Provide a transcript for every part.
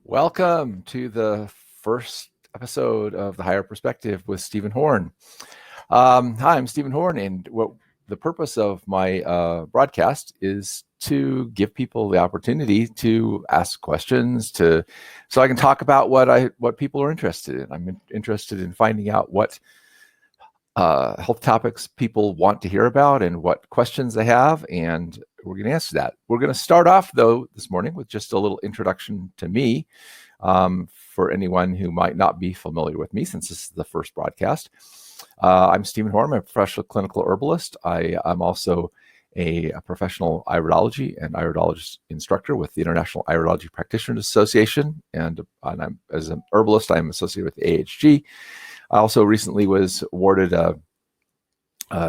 Welcome to the first episode of The Higher Perspective with Stephen Horne. Hi, I'm Stephen Horne, and the purpose of my broadcast is to give people the opportunity to ask questions, so I can talk about what people are interested in. I'm interested in finding out what health topics people want to hear about and what questions they have, and we're going to answer that. We're going to start off, though, this morning with just a little introduction to me for anyone who might not be familiar with me, since this is the first broadcast. I'm Stephen Horne. I'm a professional clinical herbalist. I'm also a professional iridology and iridologist instructor with the International Iridology Practitioners Association, and I'm, as an herbalist, I'm associated with the AHG. I also recently was awarded a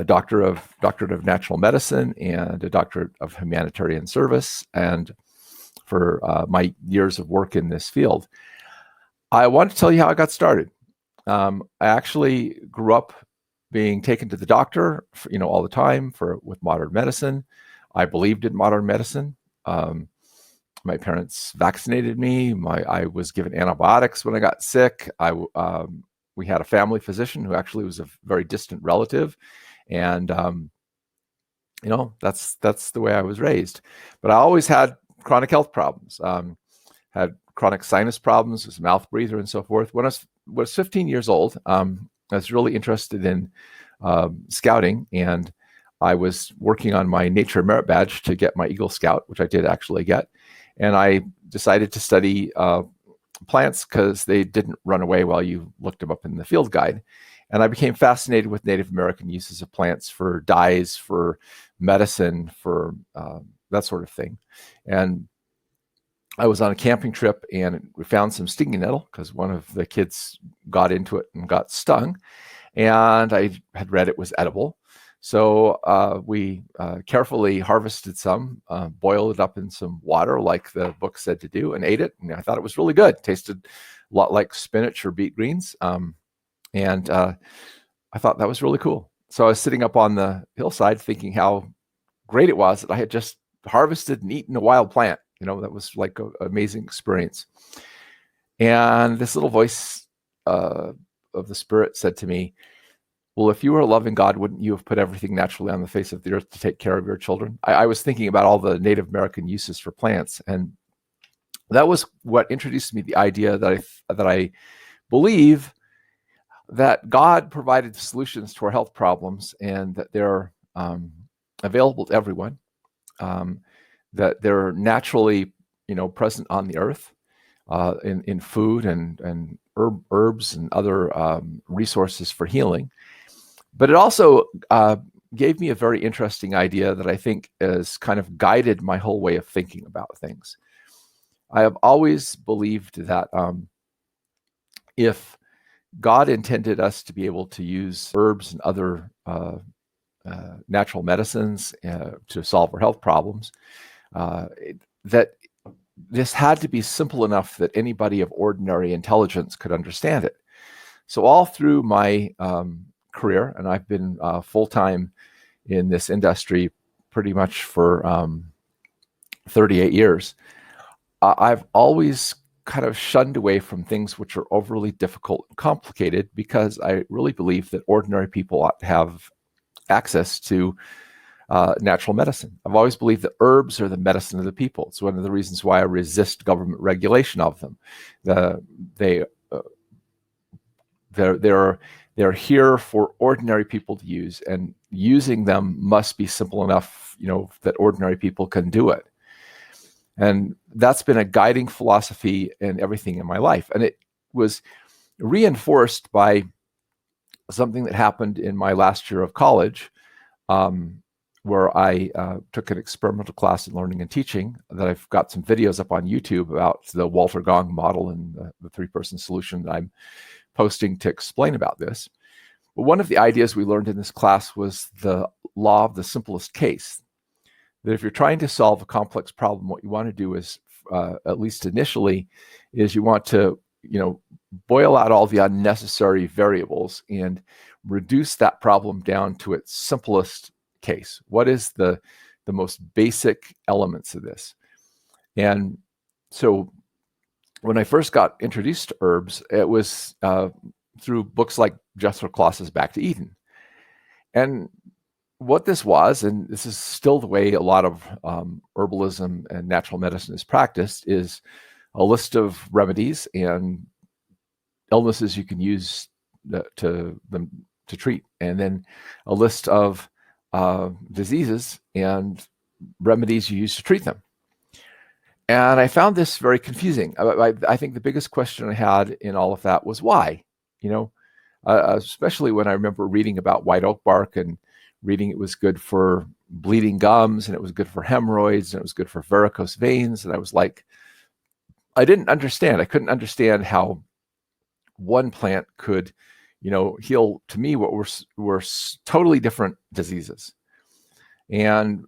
doctorate of natural medicine and a doctorate of humanitarian service, and for my years of work in this field. I want to tell you how I got started. I actually grew up being taken to the doctor, all the time with modern medicine. I believed in modern medicine. My parents vaccinated me. I was given antibiotics when I got sick. We had a family physician who actually was a very distant relative, and that's the way I was raised. But I always had chronic health problems. Had chronic sinus problems, was a mouth breather, and so forth. When I was 15 years old, I was really interested in scouting, and I was working on my Nature Merit Badge to get my Eagle Scout, which I did actually get. And I decided to study plants because they didn't run away while you looked them up in the field guide. And I became fascinated with Native American uses of plants for dyes, for medicine, for that sort of thing. And I was on a camping trip, and we found some stinging nettle because one of the kids got into it and got stung. And I had read it was edible. So we carefully harvested some, boiled it up in some water like the book said to do, and ate it. And I thought it was really good. It tasted a lot like spinach or beet greens. And I thought that was really cool. So I was sitting up on the hillside thinking how great it was that I had just harvested and eaten a wild plant. That was like an amazing experience. And this little voice of the spirit said to me, well, if you were a loving God, wouldn't you have put everything naturally on the face of the earth to take care of your children? I was thinking about all the Native American uses for plants, and that was what introduced me to the idea that I believe that God provided solutions to our health problems, and that they're available to everyone, that they're naturally, present on the earth in food and herbs and other resources for healing. But it also gave me a very interesting idea that I think has kind of guided my whole way of thinking about things. I have always believed that if God intended us to be able to use herbs and other natural medicines to solve our health problems, that this had to be simple enough that anybody of ordinary intelligence could understand it. So all through my career, and I've been full-time in this industry pretty much for 38 years, I've always kind of shunned away from things which are overly difficult and complicated, because I really believe that ordinary people ought to have access to natural medicine. I've always believed that herbs are the medicine of the people. It's one of the reasons why I resist government regulation of them. They're here for ordinary people to use, and using them must be simple enough, that ordinary people can do it. And that's been a guiding philosophy in everything in my life. And it was reinforced by something that happened in my last year of college, where I took an experimental class in learning and teaching that I've got some videos up on YouTube about the Walter Gong model and the three-person solution that I'm posting to explain about this. But one of the ideas we learned in this class was the law of the simplest case. That if you're trying to solve a complex problem, what you want to do is, at least initially, is you want to, boil out all the unnecessary variables and reduce that problem down to its simplest case. What is the most basic elements of this? And so when I first got introduced to herbs, it was through books like Jethro Kloss's Back to Eden. And what this was, and this is still the way a lot of herbalism and natural medicine is practiced, is a list of remedies and illnesses you can use to treat, and then a list of diseases and remedies you use to treat them. And I found this very confusing. I think the biggest question I had in all of that was why, especially when I remember reading about white oak bark and reading it was good for bleeding gums, and it was good for hemorrhoids, and it was good for varicose veins. And I was like, I didn't understand. I couldn't understand how one plant could, heal to me what were totally different diseases. And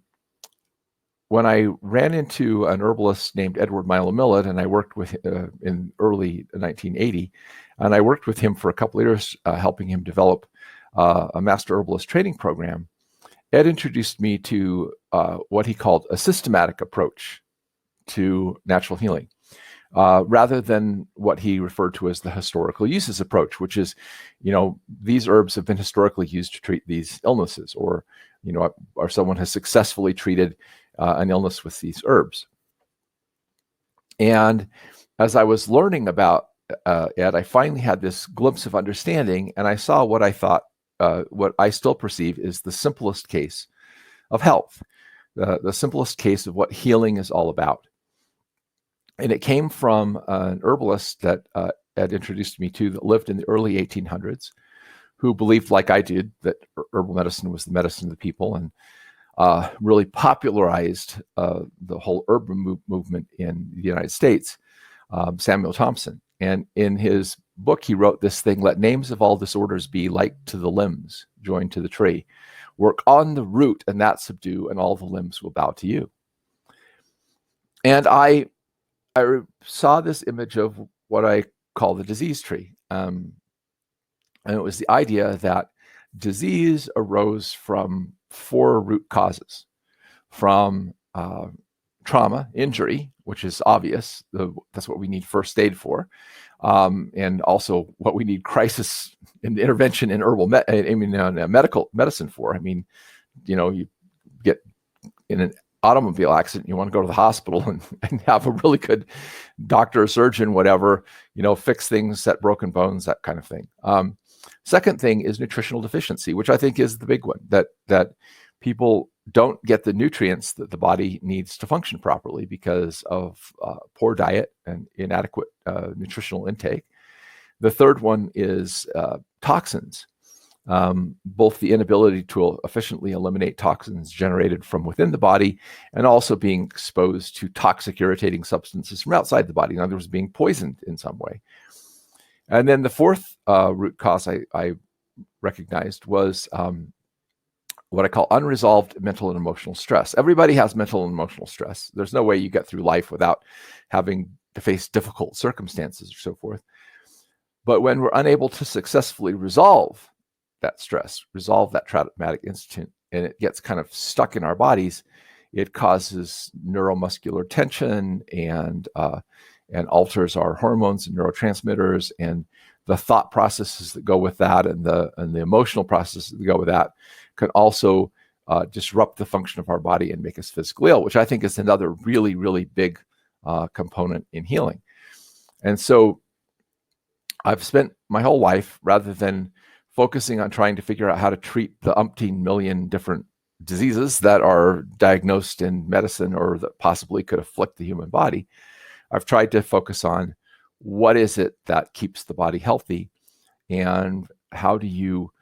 when I ran into an herbalist named Edward Milo Millett, and I worked with in early 1980, and I worked with him for a couple of years, helping him develop a master herbalist training program, Ed introduced me to what he called a systematic approach to natural healing, rather than what he referred to as the historical uses approach, which is, these herbs have been historically used to treat these illnesses, or someone has successfully treated an illness with these herbs. And as I was learning about Ed, I finally had this glimpse of understanding, and I saw what I thought, what I still perceive is the simplest case of health, the simplest case of what healing is all about. And it came from an herbalist that Ed introduced me to, that lived in the early 1800s, who believed, like I did, that herbal medicine was the medicine of the people, and really popularized the whole urban movement in the United States, Samuel Thompson. And in his book, he wrote this thing: let names of all disorders be like to the limbs joined to the tree. Work on the root, and that subdue, and all the limbs will bow to you. And I saw this image of what I call the disease tree. And it was the idea that disease arose from 4 root causes: from trauma, injury, which is obvious. That's what we need first aid for. And also what we need crisis and intervention in medical medicine for. I mean, you get in an automobile accident, you want to go to the hospital and have a really good doctor or surgeon, whatever, fix things, set broken bones, that kind of thing. Second thing is nutritional deficiency, which I think is the big one, that people don't get the nutrients that the body needs to function properly because of poor diet and inadequate nutritional intake. The third one is toxins, both the inability to efficiently eliminate toxins generated from within the body, and also being exposed to toxic irritating substances from outside the body. In other words, being poisoned in some way. And then the fourth root cause I recognized was what I call unresolved mental and emotional stress. Everybody has mental and emotional stress. There's no way you get through life without having to face difficult circumstances or so forth. But when we're unable to successfully resolve that stress, resolve that traumatic incident, and it gets kind of stuck in our bodies, it causes neuromuscular tension and alters our hormones and neurotransmitters, and the thought processes that go with that, and the emotional processes that go with that, can also disrupt the function of our body and make us physically ill, which I think is another really, really big component in healing. And so I've spent my whole life, rather than focusing on trying to figure out how to treat the umpteen million different diseases that are diagnosed in medicine or that possibly could afflict the human body, I've tried to focus on what is it that keeps the body healthy, and how do you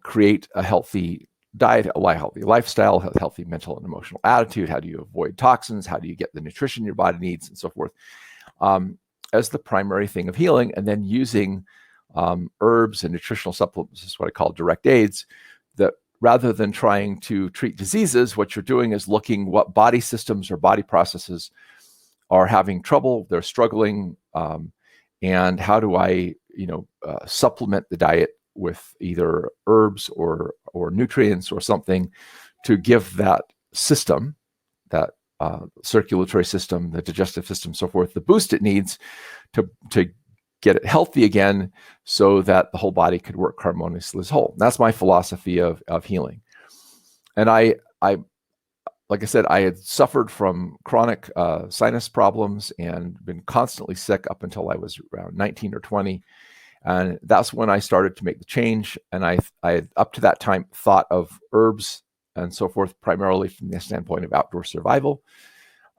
create a healthy diet, a healthy lifestyle, a healthy mental and emotional attitude? How do you avoid toxins? How do you get the nutrition your body needs, and so forth, as the primary thing of healing? And then using herbs and nutritional supplements is what I call direct aids, that rather than trying to treat diseases, what you're doing is looking what body systems or body processes are having trouble, they're struggling, and how do I, supplement the diet with either herbs or nutrients or something to give that system, that circulatory system, the digestive system, so forth, the boost it needs to get it healthy again, so that the whole body could work harmoniously as a whole. And that's my philosophy of healing. And I like I said, I had suffered from chronic sinus problems and been constantly sick up until I was around 19 or 20. And that's when I started to make the change. And I had up to that time thought of herbs and so forth, primarily from the standpoint of outdoor survival.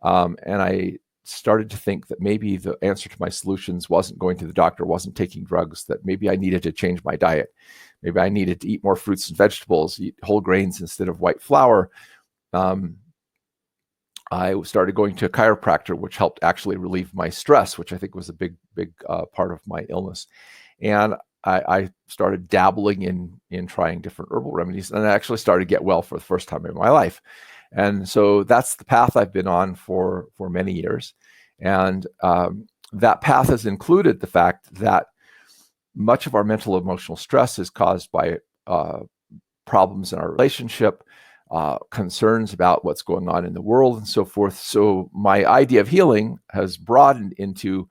And I started to think that maybe the answer to my solutions wasn't going to the doctor, wasn't taking drugs, that maybe I needed to change my diet. Maybe I needed to eat more fruits and vegetables, eat whole grains instead of white flour. I started going to a chiropractor, which helped actually relieve my stress, which I think was a big part of my illness. And I started dabbling in trying different herbal remedies, and I actually started to get well for the first time in my life. And so that's the path I've been on for many years. And that path has included the fact that much of our mental emotional stress is caused by problems in our relationship, concerns about what's going on in the world and so forth. So my idea of healing has broadened into,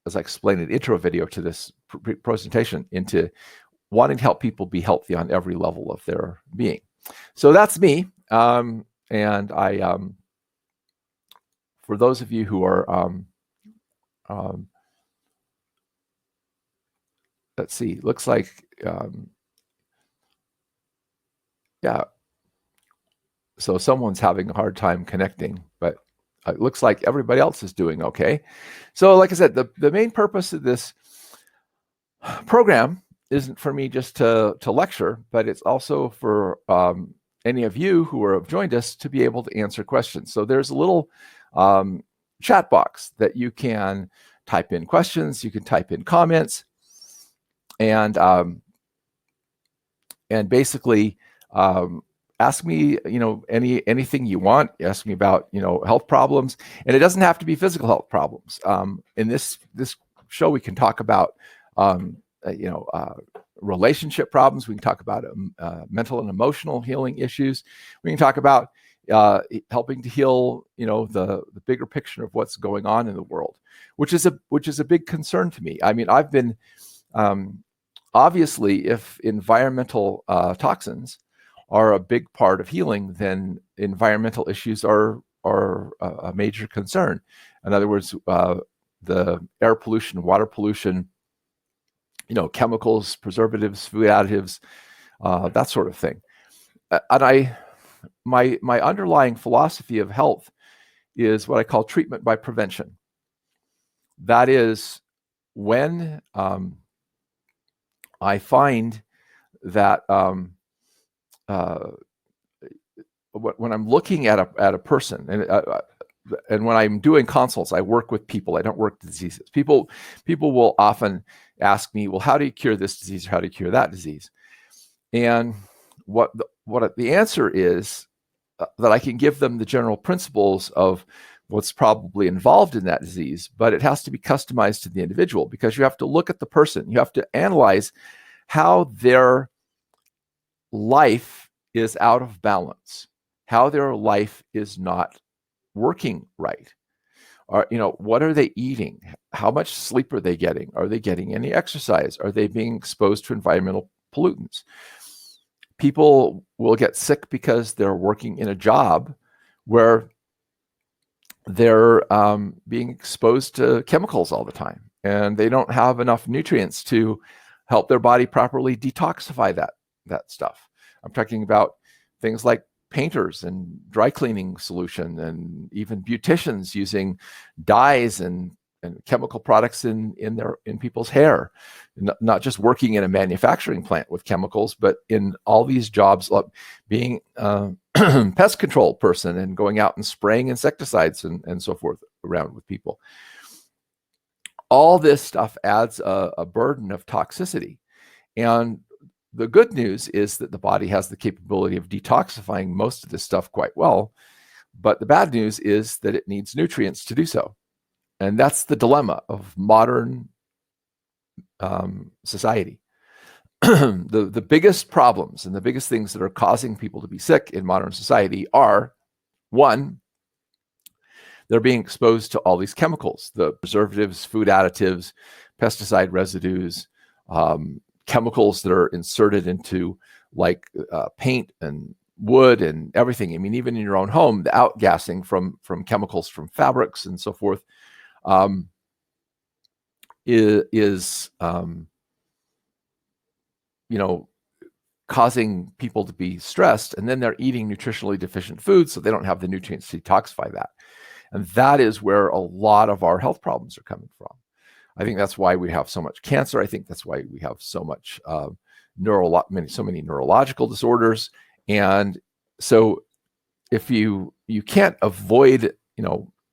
as I explained in the intro video to this presentation, into wanting to help people be healthy on every level of their being. So that's me. And I, for those of you who are, let's see, looks like, yeah. So someone's having a hard time connecting, but it looks like everybody else is doing okay. So like I said, the main purpose of this program isn't for me just to lecture, but it's also for any of you who have joined us to be able to answer questions. So there's a little chat box that you can type in questions, you can type in comments, and basically ask me, anything you want. Ask me about, health problems, and it doesn't have to be physical health problems. In this show, we can talk about, relationship problems. We can talk about mental and emotional healing issues. We can talk about helping to heal, the bigger picture of what's going on in the world, which is a big concern to me. I mean, I've been obviously, if environmental toxins are a big part of healing, then environmental issues are a major concern. In other words, the air pollution, water pollution, chemicals, preservatives, food additives, that sort of thing. And my underlying philosophy of health is what I call treatment by prevention. That is when I find that when I'm looking at a person, and when I'm doing consults, I work with people. I don't work diseases. People will often ask me, well, how do you cure this disease, or how do you cure that disease? And what the answer is, that I can give them the general principles of what's probably involved in that disease, but it has to be customized to the individual, because you have to look at the person. You have to analyze how their life is out of balance, how their life is not working right. Or, what are they eating? How much sleep are they getting? Are they getting any exercise? Are they being exposed to environmental pollutants? People will get sick because they're working in a job where they're being exposed to chemicals all the time, and they don't have enough nutrients to help their body properly detoxify that stuff. I'm talking about things like painters and dry cleaning solution, and even beauticians using dyes and chemical products in people's hair, not just working in a manufacturing plant with chemicals, but in all these jobs, like being pest control person and going out and spraying insecticides and so forth around with people. All this stuff adds a burden of toxicity. And the good news is that the body has the capability of detoxifying most of this stuff quite well. But the bad news is that it needs nutrients to do so. And that's the dilemma of modern society. The biggest problems and the biggest things that are causing people to be sick in modern society are, one, they're being exposed to all these chemicals, the preservatives, food additives, pesticide residues, chemicals that are inserted into like paint and wood and everything. I mean, even in your own home, the outgassing from chemicals from fabrics and so forth is causing people to be stressed, and then they're eating nutritionally deficient foods, so they don't have the nutrients to detoxify that. And that is where a lot of our health problems are coming from. I think that's why we have so much cancer. I think that's why we have so much so many neurological disorders. And so if you can't avoid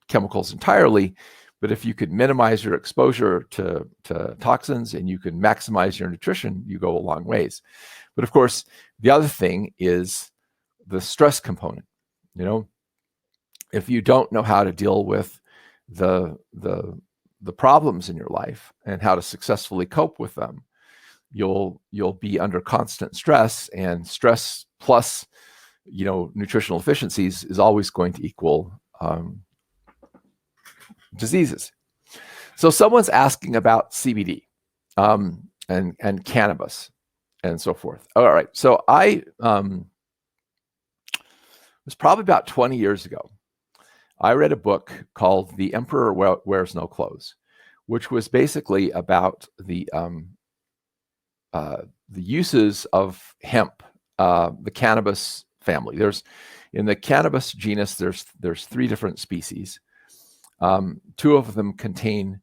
chemicals entirely, but if you could minimize your exposure to toxins and you can maximize your nutrition, you go a long ways. But of course, the other thing is the stress component. If you don't know how to deal with the problems in your life and how to successfully cope with them, you'll be under constant stress, and stress plus nutritional deficiencies is always going to equal diseases. So someone's asking about CBD and cannabis and so forth. All right. So I it was probably about 20 years ago. I read a book called The Emperor Wears No Clothes, which was basically about the uses of hemp, the cannabis family. In the cannabis genus, there's 3 different species. 2 of them contain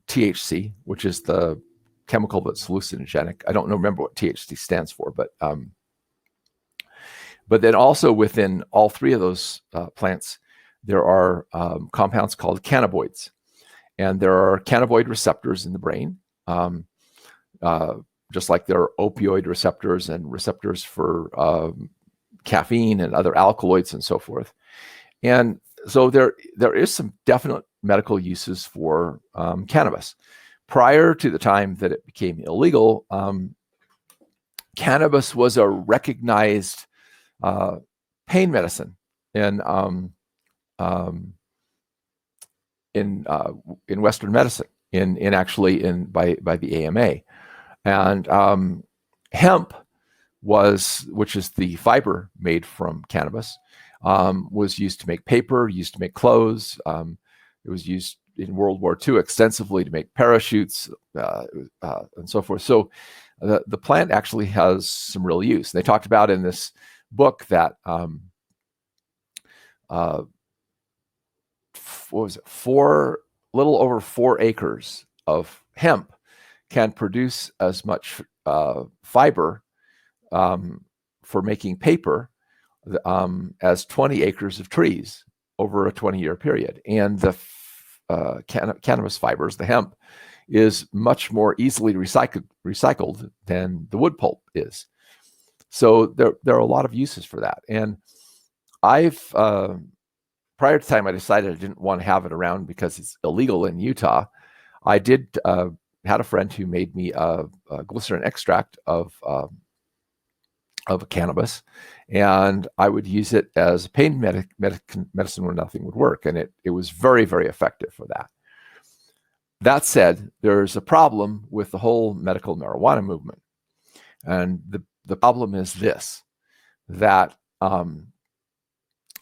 THC, which is the chemical that's hallucinogenic. I don't remember what THC stands for, but then also within all 3 of those plants, there are compounds called cannabinoids, and there are cannabinoid receptors in the brain, just like there are opioid receptors and receptors for caffeine and other alkaloids and so forth. And so there is some definite medical uses for cannabis. Prior to the time that it became illegal, cannabis was a recognized pain medicine in Western medicine, by the AMA, and hemp which is the fiber made from cannabis, was used to make paper, used to make clothes. It was used in World War II extensively to make parachutes and so forth. So the plant actually has some real use. And they talked about in this book that little over 4 acres of hemp can produce as much fiber for making paper as 20 acres of trees over a 20-year period. And the cannabis fibers, the hemp, is much more easily recycled than the wood pulp is. So there are a lot of uses for that. And I've prior to the time I decided I didn't want to have it around because it's illegal in Utah, I did had a friend who made me a glycerin extract of cannabis, and I would use it as pain medicine when nothing would work, and it was very, very effective for that. That said, there's a problem with the whole medical marijuana movement, and the problem is this: that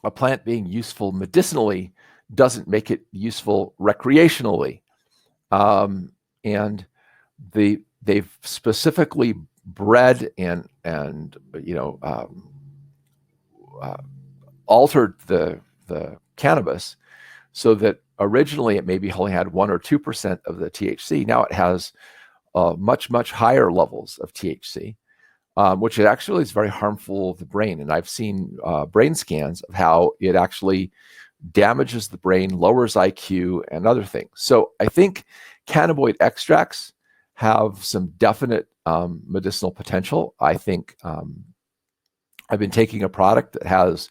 a plant being useful medicinally doesn't make it useful recreationally, and they've specifically bred and altered the cannabis so that originally it maybe only had 1 or 2% of the THC. Now it has much, much higher levels of THC, which actually is very harmful to the brain. And I've seen brain scans of how it actually damages the brain, lowers IQ, and other things. So I think cannabinoid extracts have some definite medicinal potential. I think I've been taking a product that has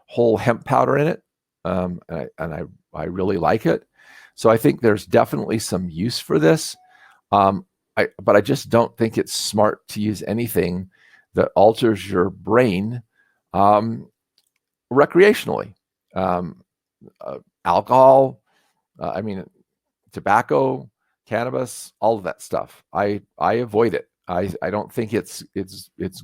whole hemp powder in it I really like it. So I think there's definitely some use for this. But I just don't think it's smart to use anything that alters your brain recreationally. Alcohol, tobacco, cannabis, all of that stuff. I avoid it. I don't think it's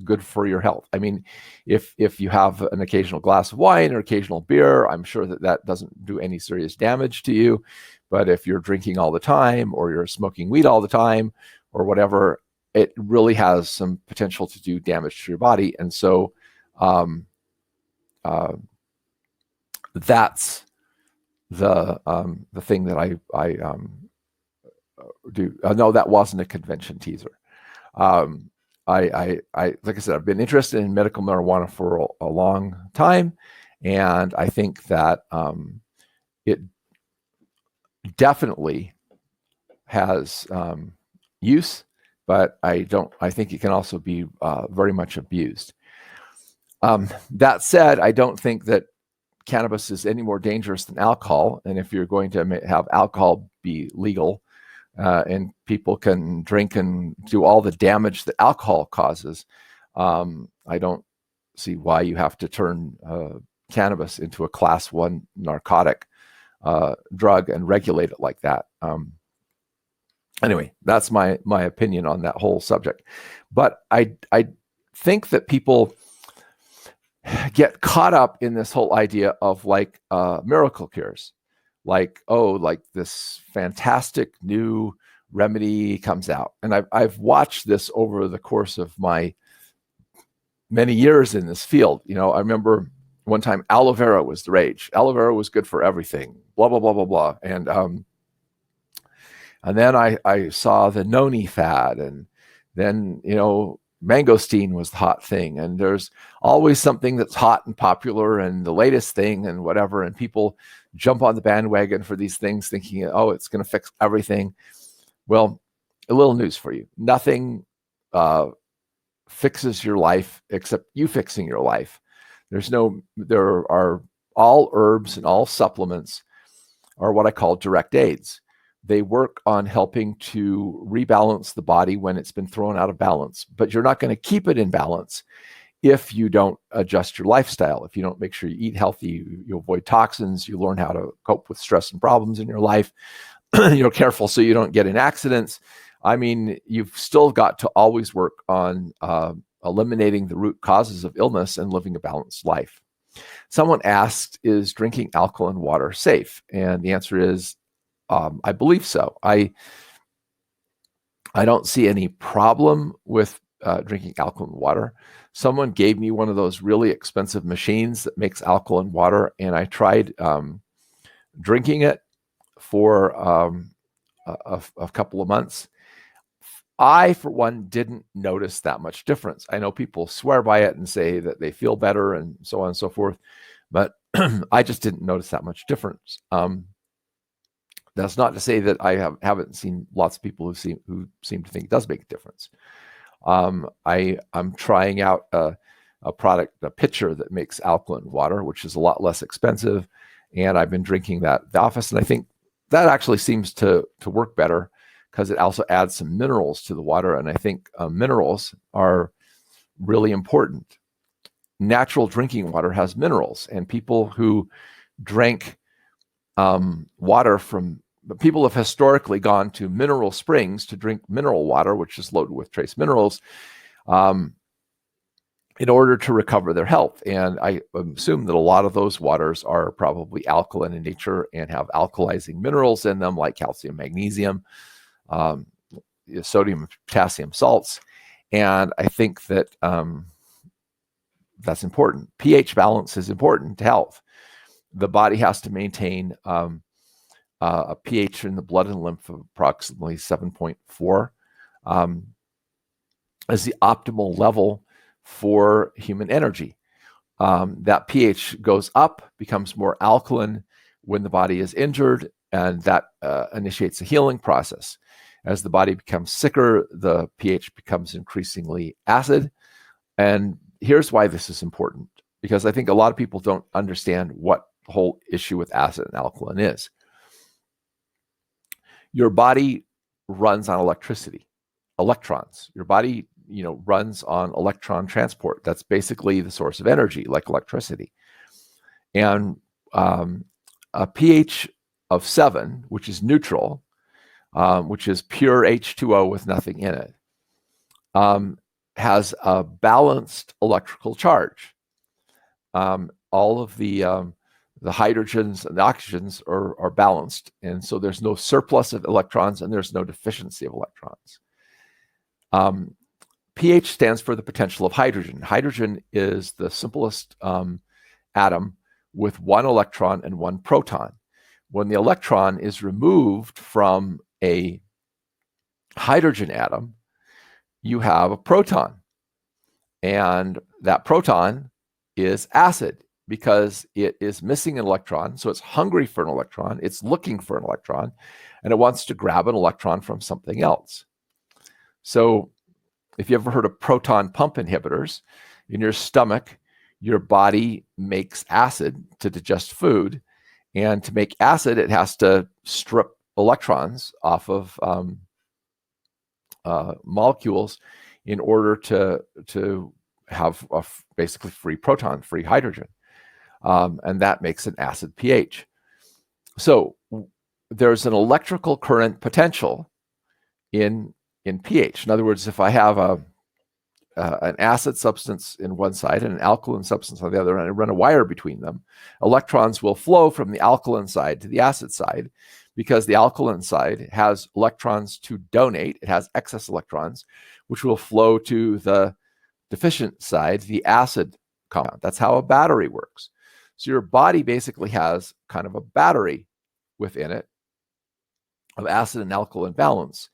good for your health. I mean, if you have an occasional glass of wine or occasional beer, I'm sure that doesn't do any serious damage to you. But if you're drinking all the time, or you're smoking weed all the time, or whatever, it really has some potential to do damage to your body. And so that's the thing that I do. No, that wasn't a convention teaser. I like I said, I've been interested in medical marijuana for a long time, and I think that it definitely has use, but I think it can also be very much abused. That said, I don't think that cannabis is any more dangerous than alcohol. And if you're going to have alcohol be legal, and people can drink and do all the damage that alcohol causes, I don't see why you have to turn cannabis into a class 1 narcotic drug and regulate it like that. Anyway, that's my opinion on that whole subject. But I think that people get caught up in this whole idea of like miracle cures, like this fantastic new remedy comes out. And I've watched this over the course of my many years in this field. I remember one time aloe vera was the rage. Aloe vera was good for everything, blah, blah, blah, blah, blah. And then I saw the noni fad, and then, mangosteen was the hot thing. And there's always something that's hot and popular and the latest thing and whatever. And people jump on the bandwagon for these things thinking, oh, it's going to fix everything. Well, a little news for you. Nothing fixes your life except you fixing your life. There are all herbs and all supplements are what I call direct aids. They work on helping to rebalance the body when it's been thrown out of balance, but you're not going to keep it in balance if you don't adjust your lifestyle. If you don't make sure you eat healthy, you avoid toxins, you learn how to cope with stress and problems in your life, you're careful so you don't get in accidents. I mean, you've still got to always work on eliminating the root causes of illness and living a balanced life. Someone asked, is drinking alkaline water safe? And the answer is, I believe so. I don't see any problem with drinking alkaline water. Someone gave me one of those really expensive machines that makes alkaline water, and I tried drinking it for a couple of months. I, for one, didn't notice that much difference. I know people swear by it and say that they feel better and so on and so forth, but I just didn't notice that much difference. That's not to say that I haven't seen lots of people who seem to think it does make a difference. I'm trying out a product, a pitcher that makes alkaline water, which is a lot less expensive, and I've been drinking that at the office, and I think that actually seems to work better because it also adds some minerals to the water, and I think minerals are really important. Natural drinking water has minerals, and people who drink water people have historically gone to mineral springs to drink mineral water, which is loaded with trace minerals, in order to recover their health. And I assume that a lot of those waters are probably alkaline in nature and have alkalizing minerals in them, like calcium, magnesium, sodium, potassium salts. And I think that that's important. pH balance is important to health. The body has to maintain a pH in the blood and lymph of approximately 7.4 as the optimal level for human energy. That pH goes up, becomes more alkaline when the body is injured, and that initiates a healing process. As the body becomes sicker, the pH becomes increasingly acid. And here's why this is important, because I think a lot of people don't understand what the whole issue with acid and alkaline is. Your body runs on electricity, electrons. Your body, runs on electron transport. That's basically the source of energy, like electricity. And a pH of 7, which is neutral, which is pure H2O with nothing in it, has a balanced electrical charge. All of the hydrogens and the oxygens are balanced, and so there's no surplus of electrons and there's no deficiency of electrons. pH stands for the potential of hydrogen. Hydrogen is the simplest atom with one electron and one proton. When the electron is removed from a hydrogen atom, you have a proton. And that proton is acid because it is missing an electron. So it's hungry for an electron. It's looking for an electron, and it wants to grab an electron from something else. So if you ever heard of proton pump inhibitors, in your stomach, your body makes acid to digest food. And to make acid, it has to strip electrons off of molecules in order to have a basically free proton, free hydrogen. And that makes an acid pH. So there's an electrical current potential in pH. In other words, if I have an acid substance in one side and an alkaline substance on the other, and I run a wire between them, electrons will flow from the alkaline side to the acid side because the alkaline side has electrons to donate. It has excess electrons, which will flow to the deficient side, the acid compound. That's how a battery works. So your body basically has kind of a battery within it of acid and alkaline balance,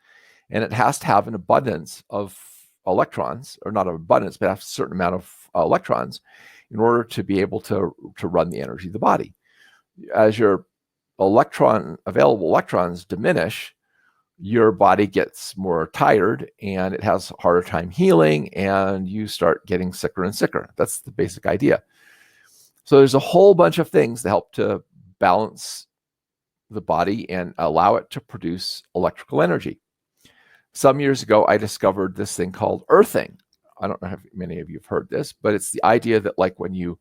and it has to have an abundance of electrons, or not an abundance, but a certain amount of electrons in order to be able to run the energy of the body. As your available electrons diminish, your body gets more tired and it has a harder time healing, and you start getting sicker and sicker. That's the basic idea. So there's a whole bunch of things that help to balance the body and allow it to produce electrical energy. Some years ago, I discovered this thing called earthing. I don't know if many of you have heard this, but it's the idea that, like, when you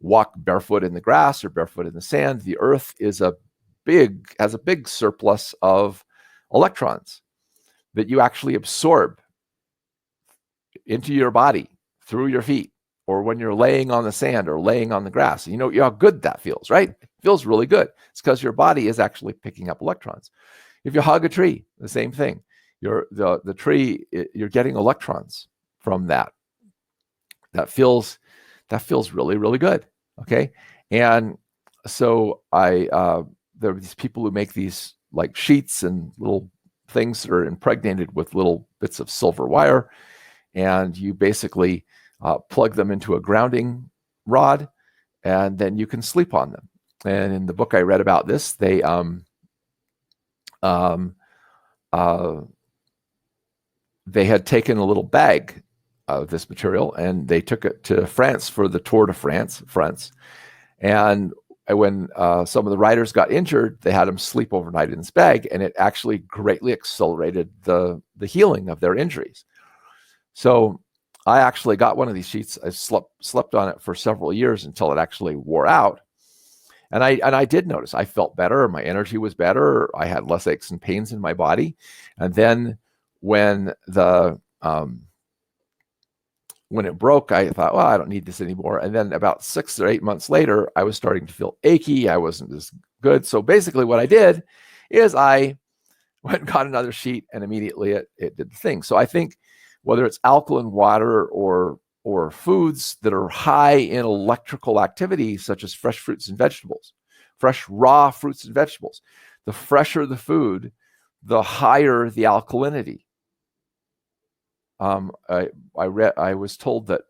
walk barefoot in the grass or barefoot in the sand, the earth has a big surplus of electrons that you actually absorb into your body through your feet, or when you're laying on the sand or laying on the grass. You know how good that feels, right? It feels really good. It's because your body is actually picking up electrons. If you hug a tree, the same thing. The tree, you're getting electrons from that. That feels really, really good. Okay. And so there are these people who make these like sheets and little things that are impregnated with little bits of silver wire. And you basically plug them into a grounding rod, and then you can sleep on them. And in the book I read about this, they had taken a little bag of this material and they took it to France for the Tour de France. And when some of the riders got injured, they had them sleep overnight in this bag, and it actually greatly accelerated the healing of their injuries. So I actually got one of these sheets. I slept on it for several years until it actually wore out. And I did notice I felt better. My energy was better. I had less aches and pains in my body. And then when it broke, I thought, well, I don't need this anymore. And then about 6 or 8 months later, I was starting to feel achy. I wasn't as good. So basically what I did is I went and got another sheet, and immediately it did the thing. So I think whether it's alkaline water or foods that are high in electrical activity, such as fresh fruits and vegetables, fresh raw fruits and vegetables, the fresher the food, the higher the alkalinity. I was told that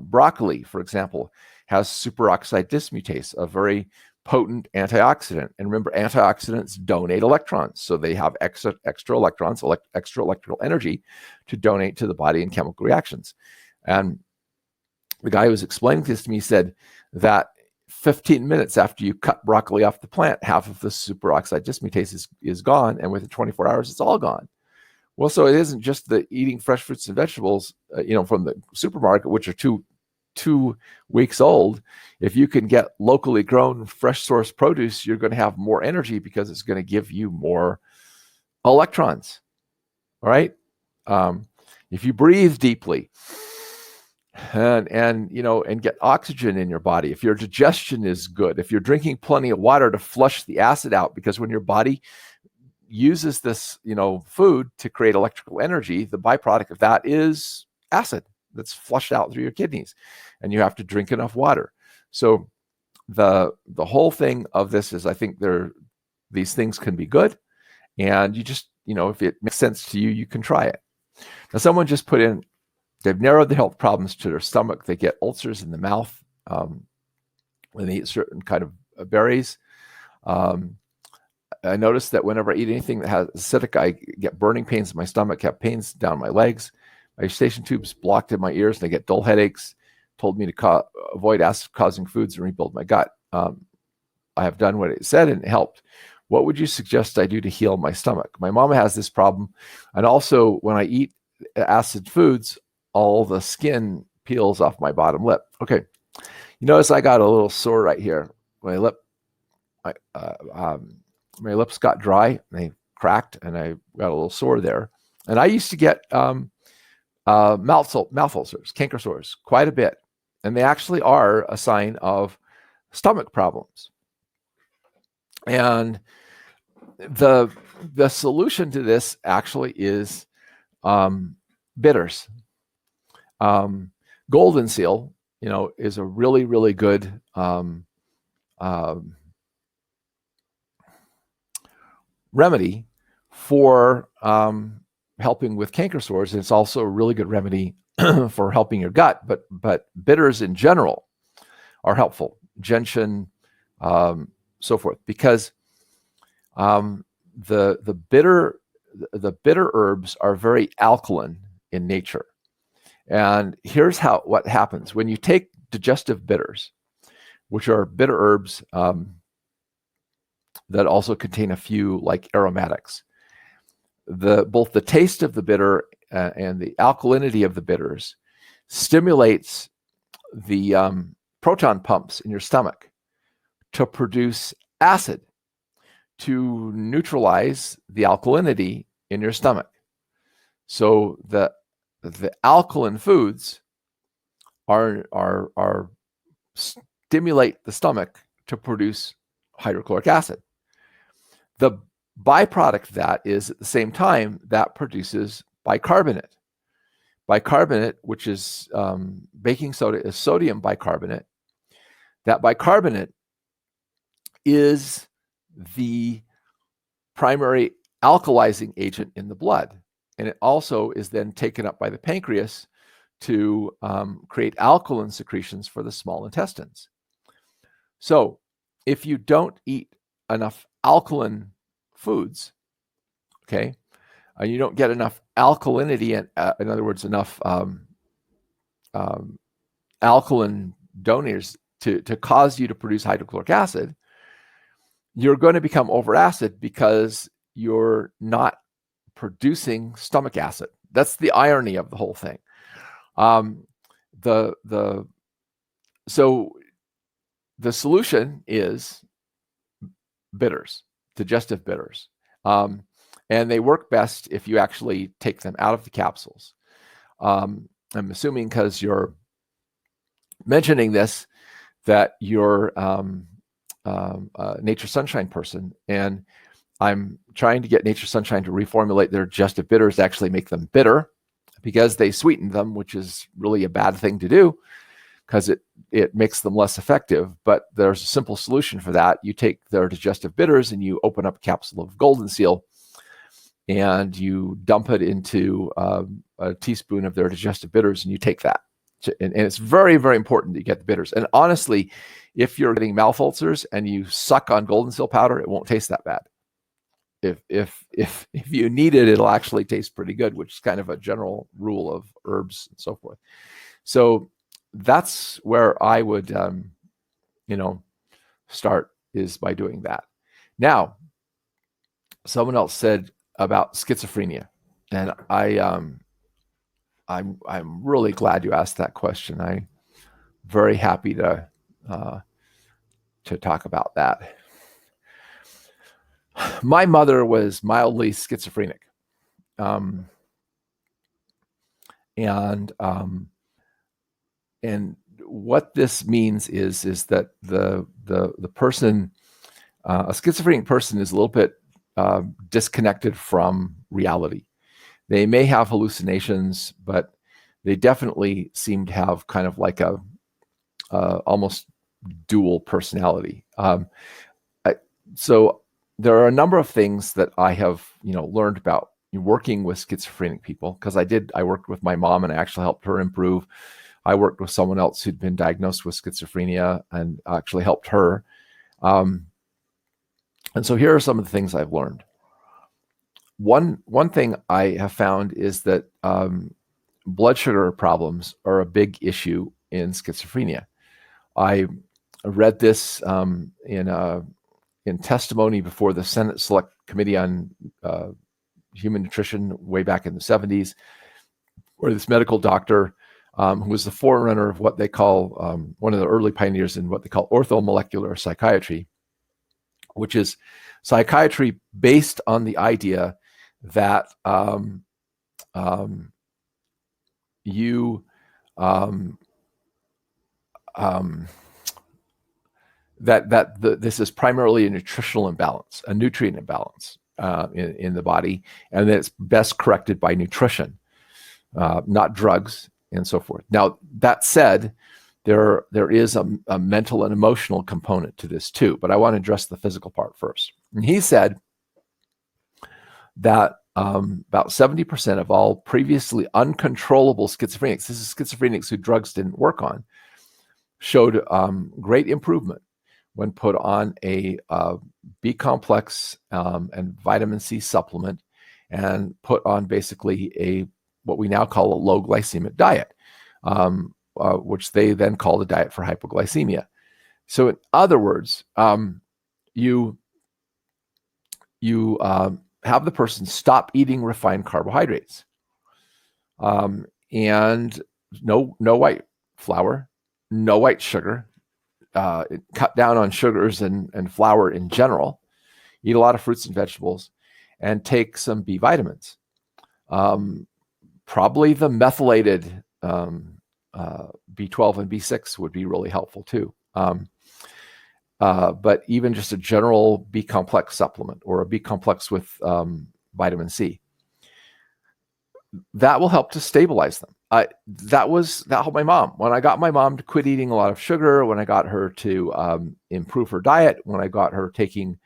broccoli, for example, has superoxide dismutase, a very potent antioxidant. And remember, antioxidants donate electrons, so they have extra electrons, extra electrical energy to donate to the body in chemical reactions. And the guy who was explaining this to me said that 15 minutes after you cut broccoli off the plant, half of the superoxide dismutase is gone, and within 24 hours, it's all gone. Well, so it isn't just the eating fresh fruits and vegetables, from the supermarket, which are two weeks old. If you can get locally grown, fresh source produce, you're going to have more energy because it's going to give you more electrons. All right. If you breathe deeply and get oxygen in your body, if your digestion is good, if you're drinking plenty of water to flush the acid out, because when your body uses this, food to create electrical energy, the byproduct of that is acid that's flushed out through your kidneys, and you have to drink enough water. So the whole thing of this is, I think these things can be good, and you just, if it makes sense to you, you can try it. Now, someone just put in, they've narrowed the health problems to their stomach. They get ulcers in the mouth when they eat certain kind of berries. I noticed that whenever I eat anything that has acidic, I get burning pains in my stomach, have pains down my legs. My eustachian tube's blocked in my ears, and I get dull headaches. Told me to avoid acid-causing foods and rebuild my gut. I have done what it said, and it helped. What would you suggest I do to heal my stomach? My mama has this problem, and also when I eat acid foods, all the skin peels off my bottom lip. Okay, you notice I got a little sore right here. My lip, my lips got dry, and they cracked, and I got a little sore there. And I used to get mouth ulcers, canker sores, quite a bit. And they actually are a sign of stomach problems. And the solution to this actually is bitters. Golden seal, is a really, really good remedy for helping with canker sores. It's also a really good remedy for helping your gut, but bitters in general are helpful. Gentian, so forth, because the bitter herbs are very alkaline in nature. And here's what happens when you take digestive bitters, which are bitter herbs that also contain a few like aromatics. Both the taste of the bitter and the alkalinity of the bitters stimulates the proton pumps in your stomach to produce acid to neutralize the alkalinity in your stomach. So the alkaline foods are stimulate the stomach to produce hydrochloric acid. The byproduct of that is at the same time that produces bicarbonate. Bicarbonate, which is baking soda, is sodium bicarbonate. That bicarbonate is the primary alkalizing agent in the blood. And it also is then taken up by the pancreas to create alkaline secretions for the small intestines. So if you don't eat enough alkaline foods, okay, and you don't get enough alkalinity, in other words, enough alkaline donors to cause you to produce hydrochloric acid, you're going to become overacid because you're not producing stomach acid. That's the irony of the whole thing. So the solution is bitters, digestive bitters. And they work best if you actually take them out of the capsules. I'm assuming because you're mentioning this, that you're a Nature Sunshine person, and I'm trying to get Nature Sunshine to reformulate their digestive bitters to actually make them bitter, because they sweeten them, which is really a bad thing to do because it makes them less effective. But there's a simple solution for that. You take their digestive bitters and you open up a capsule of golden seal and you dump it into a teaspoon of their digestive bitters, and you take that. And it's very, very important that you get the bitters. And honestly, if you're getting mouth ulcers and you suck on golden seal powder, it won't taste that bad. If you need it, it'll actually taste pretty good, which is kind of a general rule of herbs and so forth. So that's where I would, start is by doing that. Now, someone else said about schizophrenia, and I'm really glad you asked that question. I'm very happy to talk about that. My mother was mildly schizophrenic, and what this means is that the person, a schizophrenic person, is a little bit disconnected from reality. They may have hallucinations, but they definitely seem to have kind of like a almost dual personality. So there are a number of things that I have learned about working with schizophrenic people, because I worked with my mom and I actually helped her improve. I worked with someone else who'd been diagnosed with schizophrenia and actually helped her. And so here are some of the things I've learned. One thing I have found is that blood sugar problems are a big issue in schizophrenia. I read this in testimony before the Senate Select Committee on Human Nutrition way back in the 70s, where this medical doctor, who was the forerunner of what they call, one of the early pioneers in what they call orthomolecular psychiatry, which is psychiatry based on the idea that this is primarily a nutritional imbalance, a nutrient imbalance in the body, and that it's best corrected by nutrition, not drugs and so forth. Now, that said, there is a mental and emotional component to this too, but I want to address the physical part first. And he said that about 70% of all previously uncontrollable schizophrenics, this is schizophrenics who drugs didn't work on, showed great improvement when put on a B complex and vitamin C supplement, and put on basically what we now call a low glycemic diet, which they then call the diet for hypoglycemia. So in other words, you have the person stop eating refined carbohydrates, and no white flour, no white sugar, cut down on sugars and flour in general, eat a lot of fruits and vegetables, and take some B vitamins. Probably the methylated B12 and B6 would be really helpful too. But even just a general B complex supplement or a B complex with vitamin C, that will help to stabilize them. That helped my mom. When I got my mom to quit eating a lot of sugar, when I got her to improve her diet, when I got her taking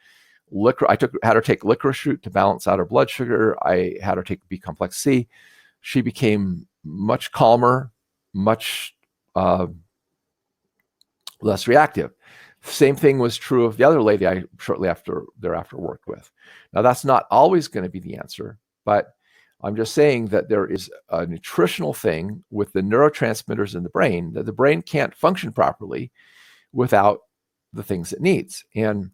liquor, had her take licorice root to balance out her blood sugar. I had her take B complex C. She became much calmer, much less reactive. Same thing was true of the other lady I shortly thereafter worked with. Now, that's not always going to be the answer, but I'm just saying that there is a nutritional thing with the neurotransmitters in the brain, that the brain can't function properly without the things it needs. And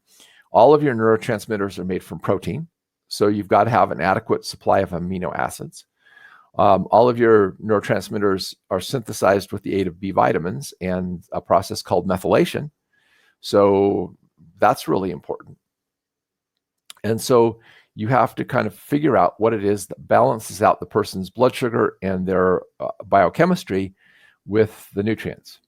all of your neurotransmitters are made from protein, so you've got to have an adequate supply of amino acids. All of your neurotransmitters are synthesized with the aid of B vitamins and a process called methylation. So that's really important. And so you have to kind of figure out what it is that balances out the person's blood sugar and their biochemistry with the nutrients.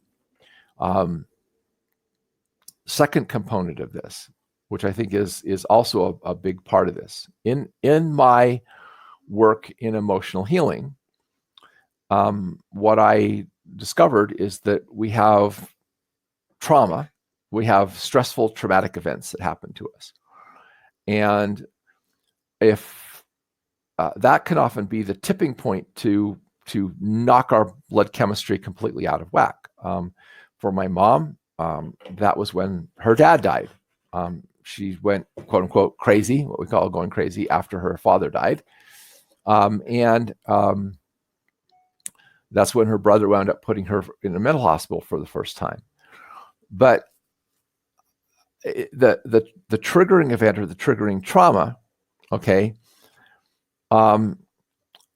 Second component of this, which I think is also a big part of this, in my work in emotional healing, what I discovered is that we have trauma, we have stressful traumatic events that happen to us. And if that can often be the tipping point to knock our blood chemistry completely out of whack. For my mom, that was when her dad died. She went, quote unquote, crazy, what we call going crazy, after her father died. And that's when her brother wound up putting her in a mental hospital for the first time. But the triggering event or the triggering trauma, okay,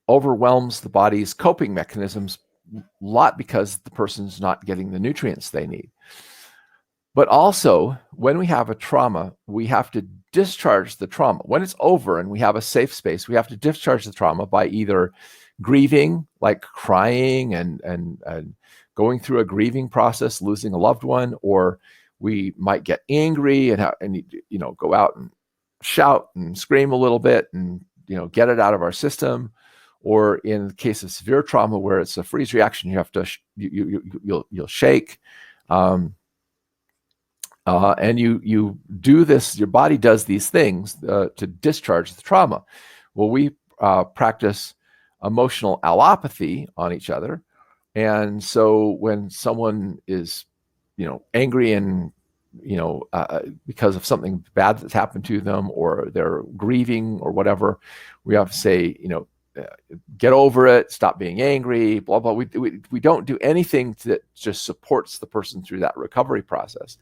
overwhelms the body's coping mechanisms a lot because the person's not getting the nutrients they need. But also, when we have a trauma, we have to discharge the trauma. When it's over and we have a safe space, we have to discharge the trauma by either grieving, like crying and going through a grieving process, losing a loved one, or we might get angry and go out and shout and scream a little bit and get it out of our system. Or in the case of severe trauma, where it's a freeze reaction, you have to you'll shake. And you do this, your body does these things to discharge the trauma. Well, we practice emotional allopathy on each other. And so when someone is, angry and, because of something bad that's happened to them, or they're grieving or whatever, we have to say, get over it, stop being angry, blah, blah. We don't do anything that just supports the person through that recovery process.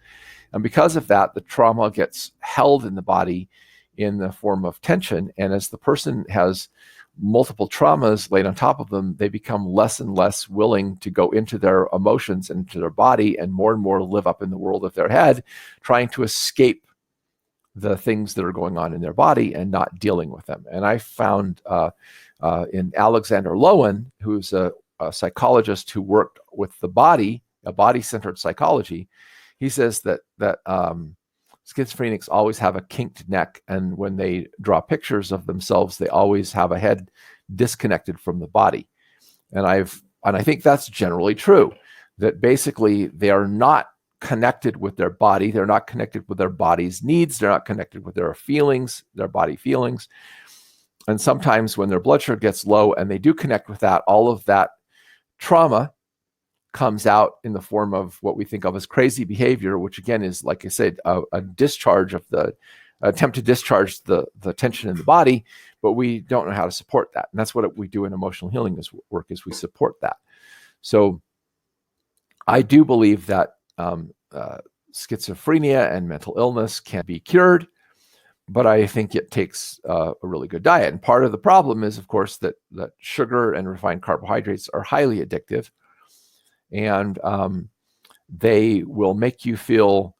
And because of that, the trauma gets held in the body in the form of tension. And as the person has multiple traumas laid on top of them, they become less and less willing to go into their emotions and into their body, and more live up in the world of their head, trying to escape the things that are going on in their body and not dealing with them. And I found in Alexander Lowen, who's a psychologist who worked with the body, a body-centered psychology, he says that schizophrenics always have a kinked neck, and when they draw pictures of themselves, they always have a head disconnected from the body. And I think that's generally true, that basically they are not connected with their body. They're not connected with their body's needs. They're not connected with their feelings, their body feelings. And sometimes when their blood sugar gets low and they do connect with that, all of that trauma comes out in the form of what we think of as crazy behavior, which again is, like I said, a discharge of the attempt to discharge the tension in the body, but we don't know how to support that. And that's what we do in emotional healing work, is we support that. So I do believe that schizophrenia and mental illness can be cured, but I think it takes a really good diet. And part of the problem is, of course, that sugar and refined carbohydrates are highly addictive. And they will make you feel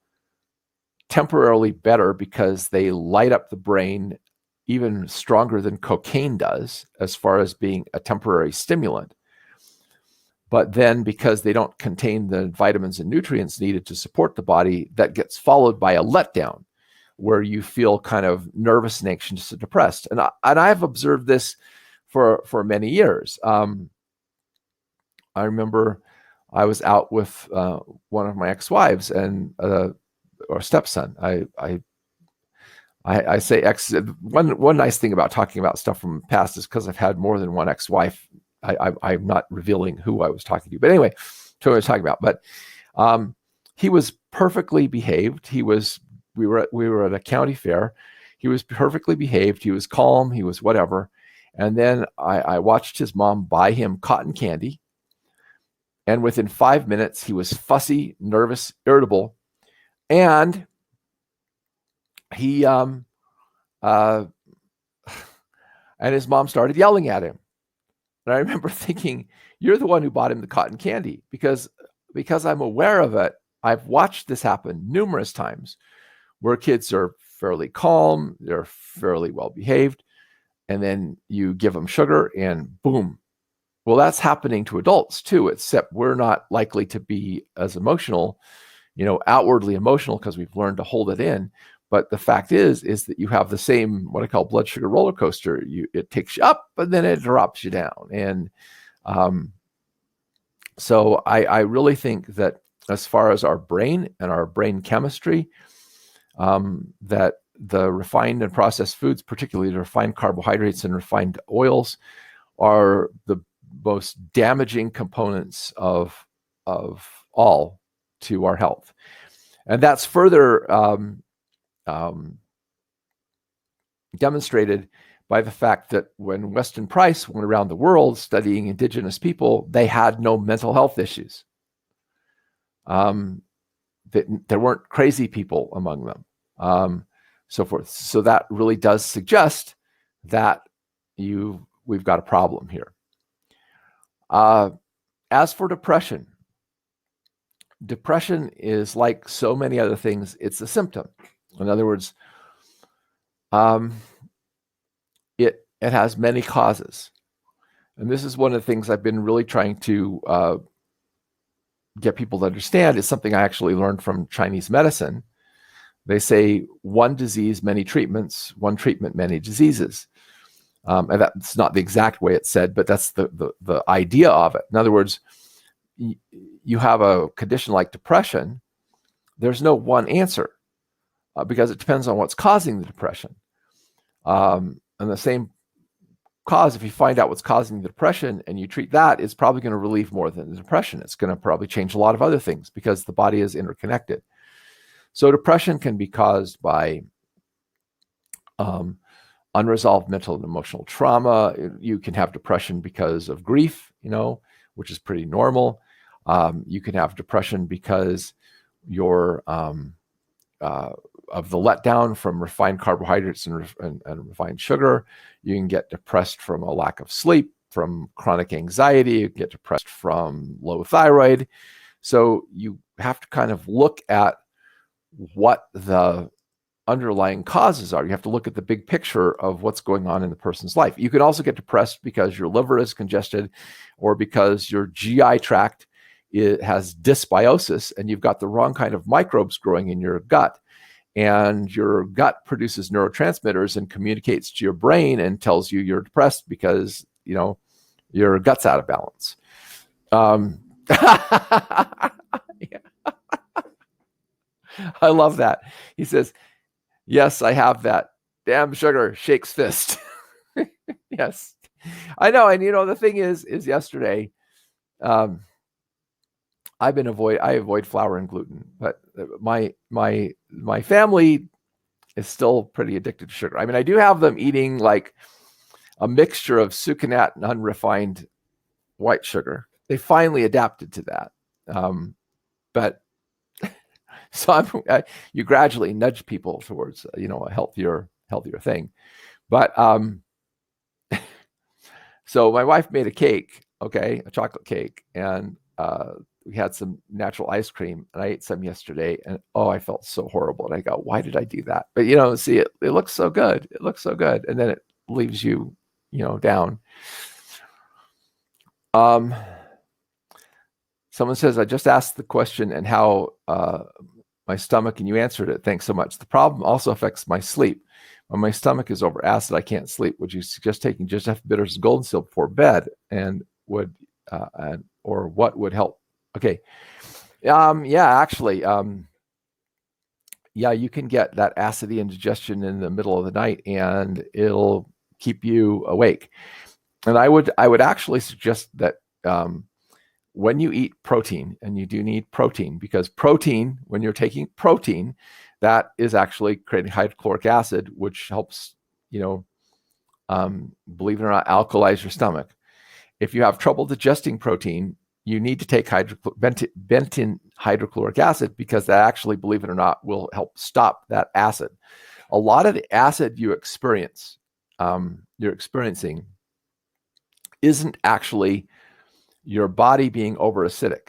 temporarily better because they light up the brain even stronger than cocaine does, as far as being a temporary stimulant. But then, because they don't contain the vitamins and nutrients needed to support the body, that gets followed by a letdown, where you feel kind of nervous and anxious and depressed. And I've observed this for many years. I remember I was out with one of my ex-wives and or stepson. I say ex. One nice thing about talking about stuff from the past is because I've had more than one ex-wife. I'm not revealing who I was talking to, but anyway, who I was talking about. But he was perfectly behaved. We were at a county fair. He was perfectly behaved. He was calm. He was whatever. And then I watched his mom buy him cotton candy. And within 5 minutes, he was fussy, nervous, irritable, and and his mom started yelling at him. And I remember thinking, "You're the one who bought him the cotton candy," because I'm aware of it. I've watched this happen numerous times, where kids are fairly calm, they're fairly well behaved, and then you give them sugar, and boom. Well, that's happening to adults too, except we're not likely to be as emotional, outwardly emotional, because we've learned to hold it in. But the fact is that you have the same, what I call blood sugar roller coaster. It takes you up, but then it drops you down. And so I really think that as far as our brain and our brain chemistry, that the refined and processed foods, particularly the refined carbohydrates and refined oils, are the most damaging components of all to our health. And that's further demonstrated by the fact that when Weston Price went around the world studying indigenous people, they had no mental health issues. there weren't crazy people among them, so forth. So that really does suggest that we've got a problem here. As for depression is like so many other things. It's a symptom. In other words, it has many causes. And this is one of the things I've been really trying to get people to understand. Is something I actually learned from Chinese medicine. They say one disease, many treatments, one treatment, many diseases. And that's not the exact way it's said, but that's the idea of it. In other words, you have a condition like depression, there's no one answer because it depends on what's causing the depression. And the same cause, if you find out what's causing the depression and you treat that, it's probably going to relieve more than the depression. It's going to probably change a lot of other things because the body is interconnected. So depression can be caused by unresolved mental and emotional trauma. You can have depression because of grief, which is pretty normal. You can have depression because you're of the letdown from refined carbohydrates and refined sugar. You can get depressed from a lack of sleep, from chronic anxiety. You get depressed from low thyroid. So you have to kind of look at what the underlying causes are. You have to look at the big picture of what's going on in the person's life. You can also get depressed because your liver is congested or because your GI tract has dysbiosis and you've got the wrong kind of microbes growing in your gut. And your gut produces neurotransmitters and communicates to your brain and tells you you're depressed because, your gut's out of balance. Yeah. I love that. He says, yes, I have that. Damn sugar shakes fist. Yes, I know. And the thing is yesterday, I avoid flour and gluten, but my family is still pretty addicted to sugar. I mean, I do have them eating like a mixture of sucanat and unrefined white sugar. They finally adapted to that. But so you gradually nudge people towards, a healthier thing. But so my wife made a cake, a chocolate cake, and we had some natural ice cream, and I ate some yesterday, and I felt so horrible. And I go, why did I do that? But see, it looks so good. It looks so good, and then it leaves you, down. Someone says, I just asked the question and how my stomach, and you answered it. Thanks so much. The problem also affects my sleep. When my stomach is over acid, I can't sleep. Would you suggest taking digestive bitters and golden seal before bed, and or what would help? Okay. Yeah, actually, you can get that acidy indigestion in the middle of the night and it'll keep you awake. And I would actually suggest that when you eat protein, and you do need protein, because protein, when you're taking protein, that is actually creating hydrochloric acid, which helps, believe it or not, alkalize your stomach. If you have trouble digesting protein, you need to take Bentin hydrochloric acid, because that actually, believe it or not, will help stop that acid. A lot of the acid you're experiencing isn't actually your body being overacidic.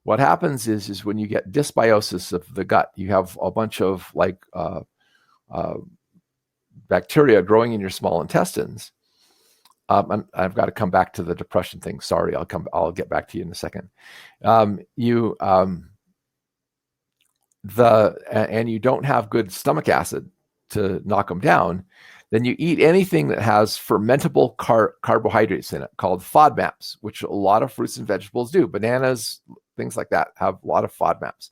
What happens is when you get dysbiosis of the gut, you have a bunch of bacteria growing in your small intestines. I've got to come back to the depression thing. Sorry, I'll get back to you in a second. And you don't have good stomach acid to knock them down, then you eat anything that has fermentable carbohydrates in it, called FODMAPs, which a lot of fruits and vegetables do. Bananas, things like that, have a lot of FODMAPs.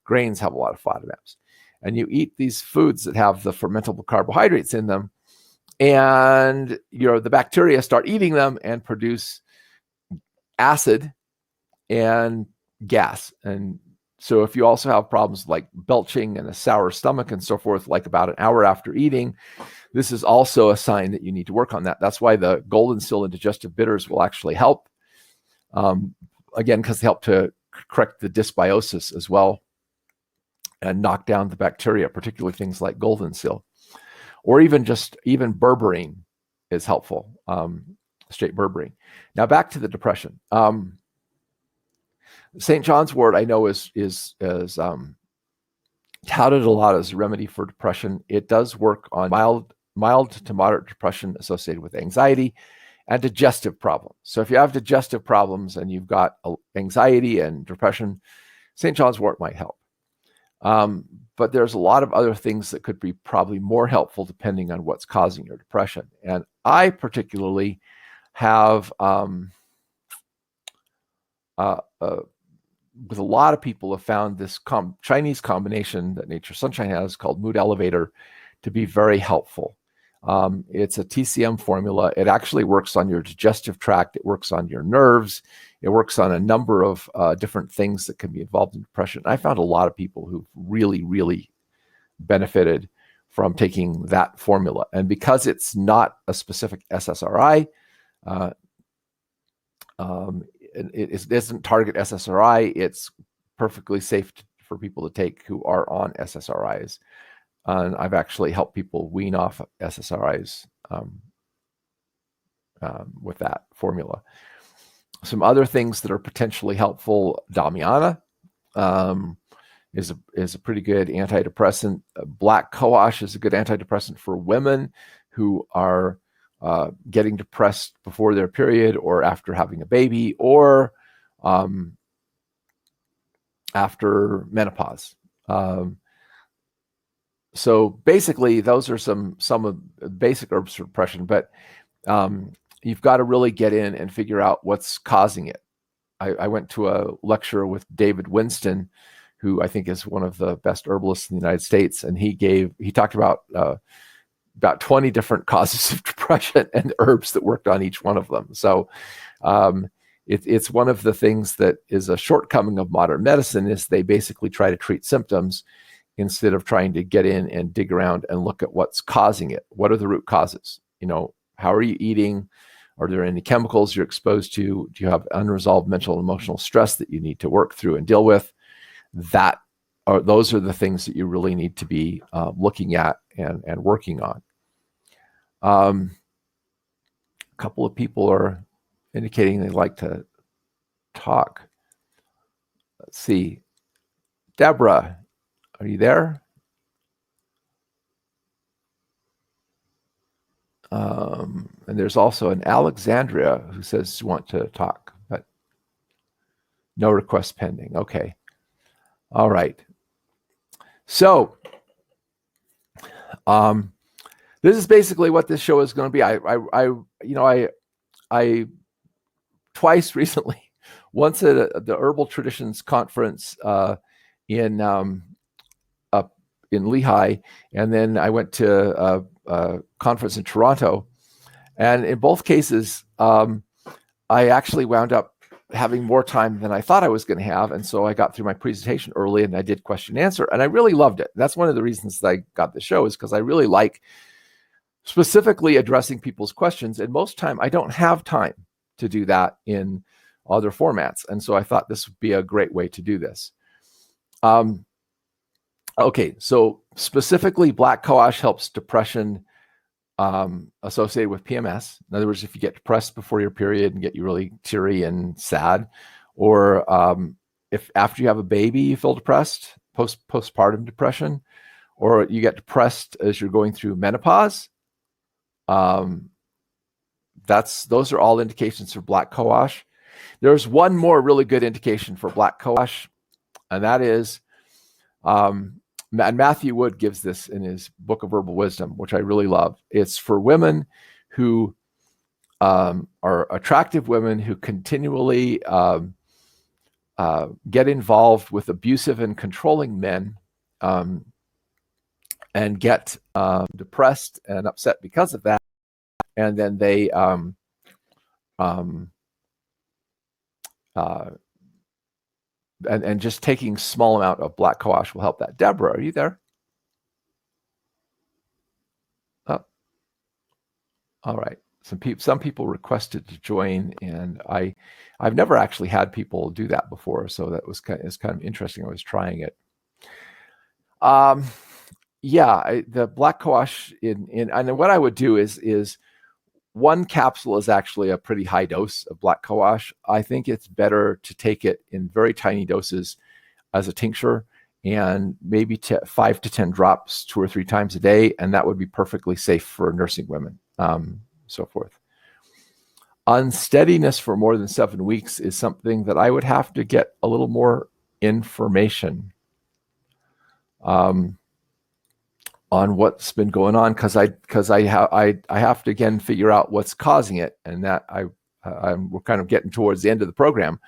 Grains have a lot of FODMAPs. And you eat these foods that have the fermentable carbohydrates in them, and the bacteria start eating them and produce acid and gas. And so if you also have problems like belching and a sour stomach and so forth, like about an hour after eating, this is also a sign that you need to work on that. That's why the golden seal and digestive bitters will actually help. Again, because they help to correct the dysbiosis as well. and knock down the bacteria, particularly things like golden seal, or even berberine is helpful. Straight berberine. Now back to the depression. St. John's wort I know is touted a lot as a remedy for depression. It does work on mild to moderate depression associated with anxiety and digestive problems. So if you have digestive problems and you've got anxiety and depression, St. John's wort might help. But there's a lot of other things that could be probably more helpful depending on what's causing your depression. And I particularly have, with a lot of people have found this Chinese combination that Nature Sunshine has called Mood Elevator to be very helpful. It's a TCM formula. It actually works on your digestive tract. It works on your nerves. It works on a number of different things that can be involved in depression. I found a lot of people who really, really benefited from taking that formula. And because it's not a specific SSRI, it doesn't target SSRI. It's perfectly safe for people to take who are on SSRIs. And I've actually helped people wean off SSRIs with that formula. Some other things that are potentially helpful: Damiana is a pretty good antidepressant. Black cohosh is a good antidepressant for women who are getting depressed before their period or after having a baby or after menopause. So basically, those are some of the basic herbs for depression, but you've got to really get in and figure out what's causing it. I went to a lecture with David Winston, who I think is one of the best herbalists in the United States, and he talked about 20 different causes of depression and herbs that worked on each one of them. So it's one of the things that is a shortcoming of modern medicine is they basically try to treat symptoms instead of trying to get in and dig around and look at what's causing it. What are the root causes? How are you eating? Are there any chemicals you're exposed to? Do you have unresolved mental and emotional stress that you need to work through and deal with? Those are the things that you really need to be looking at and working on. A couple of people are indicating they'd like to talk. Let's see. Deborah, are you there? And there's also an Alexandria who says she wants to talk, but no request pending. Okay. All right. So, this is basically what this show is going to be. I twice recently, once at the Herbal Traditions Conference in Lehigh, and then I went to a conference in Toronto. And in both cases, I actually wound up having more time than I thought I was going to have. And so I got through my presentation early and I did question and answer. And I really loved it. That's one of the reasons that I got the show, is because I really like specifically addressing people's questions. And most time I don't have time to do that in other formats. And so I thought this would be a great way to do this. Okay, so specifically black cohosh helps depression associated with PMS. In other words, if you get depressed before your period and get you really teary and sad, or if after you have a baby you feel depressed, postpartum depression, or you get depressed as you're going through menopause, those are all indications for black cohosh. There's one more really good indication for black cohosh, and that is, and Matthew Wood gives this in his book of Herbal Wisdom, which I really love. It's for women who are attractive women who continually get involved with abusive and controlling men and get depressed and upset because of that. And then they and just taking small amount of black cohosh will help that. Deborah, are you there? Oh, all right. Some people requested to join, and I've never actually had people do that before, so that was kind of interesting. I was trying it. Yeah, the black coash and what I would do is one capsule is actually a pretty high dose of black coash. I think it's better to take it in very tiny doses as a tincture and maybe 5 to 10 drops 2 or 3 times a day, and that would be perfectly safe for nursing women, so forth. Unsteadiness for more than 7 weeks is something that I would have to get a little more information on what's been going on, because I have to again figure out what's causing it, and that we're kind of getting towards the end of the program.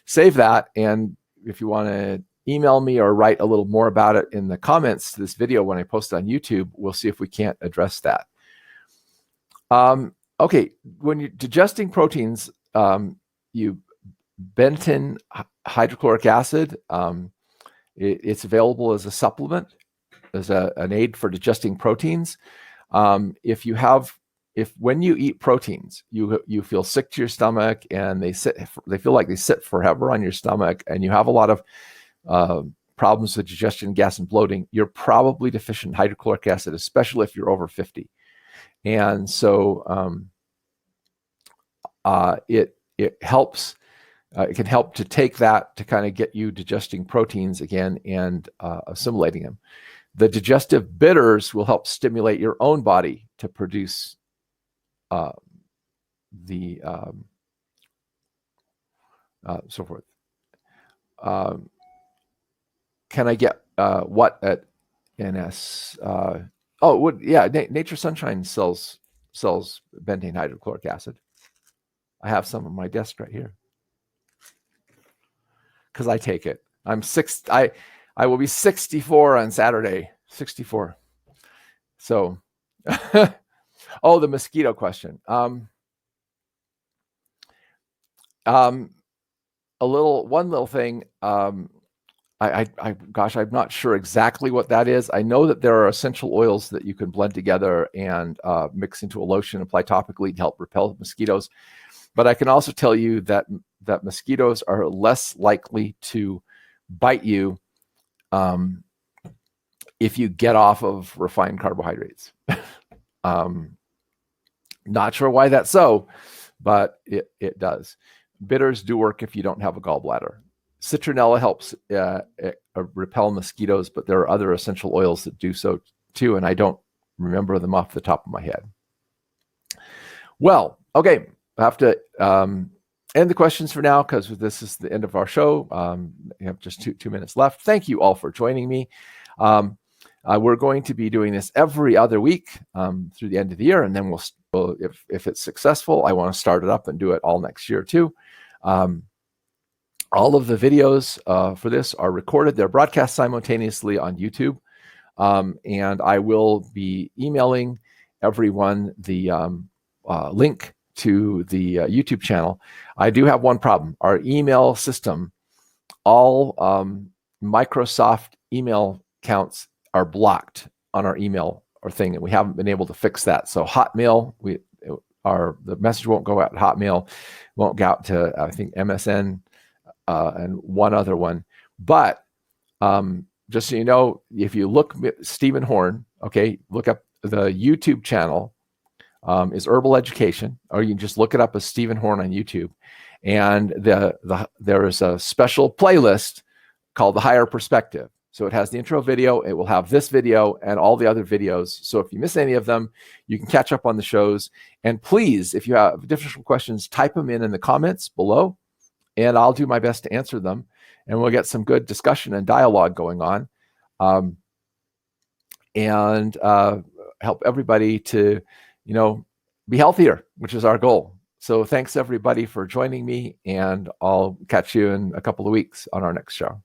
Save that, and if you want to email me or write a little more about it in the comments to this video when I post it on YouTube, we'll see if we can't address that. Okay, when you're digesting proteins, you bentene hydrochloric acid. It's available as a supplement, as an aid for digesting proteins. If when you eat proteins, you feel sick to your stomach and they feel like they sit forever on your stomach, and you have a lot of problems with digestion, gas, and bloating, you're probably deficient in hydrochloric acid, especially if you're over 50. And so it helps. It can help to take that to kind of get you digesting proteins again and assimilating them. The digestive bitters will help stimulate your own body to produce so forth. Can I get what at NS? Nature Sunshine sells bentane hydrochloric acid. I have some on my desk right here because I take it. I will be 64 on Saturday. 64. So, the mosquito question. One little thing. Gosh, I'm not sure exactly what that is. I know that there are essential oils that you can blend together and mix into a lotion, apply topically to help repel mosquitoes. But I can also tell you that mosquitoes are less likely to bite you if you get off of refined carbohydrates. Not sure why that's so, but it does. Bitters do work if you don't have a gallbladder. Citronella helps repel mosquitoes, but there are other essential oils that do so too, and I don't remember them off the top of my head. Well, okay, I have to end the questions for now because this is the end of our show. We have just two minutes left. Thank you all for joining me. We're going to be doing this every other week through the end of the year, and then we'll if it's successful, I want to start it up and do it all next year too. All of the videos for this are recorded. They're broadcast simultaneously on YouTube, and I will be emailing everyone the link to the YouTube channel. I do have one problem. Our email system, all Microsoft email accounts are blocked on our email or thing, and we haven't been able to fix that. So Hotmail, the message won't go out to Hotmail, won't go out to I think MSN and one other one. But just so you know, if you look Stephen Horne, okay, look up the YouTube channel is Herbal Education, or you can just look it up as Stephen Horne on YouTube. And there is a special playlist called The Higher Perspective. So it has the intro video, it will have this video and all the other videos. So if you miss any of them, you can catch up on the shows. And please, if you have additional questions, type them in the comments below, and I'll do my best to answer them. And we'll get some good discussion and dialogue going on, and help everybody to, be healthier, which is our goal. So thanks everybody for joining me, and I'll catch you in a couple of weeks on our next show.